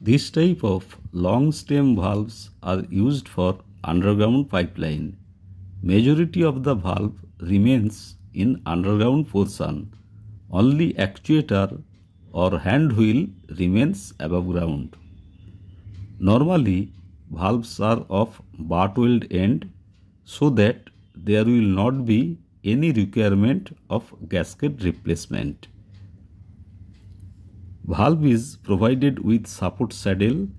This type of long stem valves are used for underground pipeline. Majority of the valve remains in underground portion. Only actuator or hand wheel remains above ground. Normally, valves are of butt-weld end so that there will not be any requirement of gasket replacement. Valve is provided with support saddle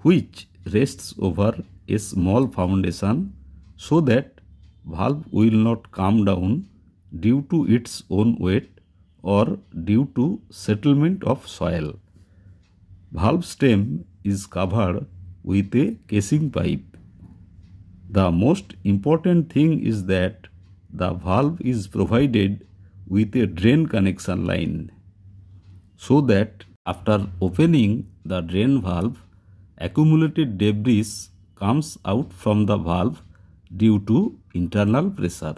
which rests over a small foundation so that valve will not come down due to its own weight or due to settlement of soil. Valve stem is covered with a casing pipe. The most important thing is that the valve is provided with a drain connection line so that after opening the drain valve, accumulated debris comes out from the valve due to internal pressure.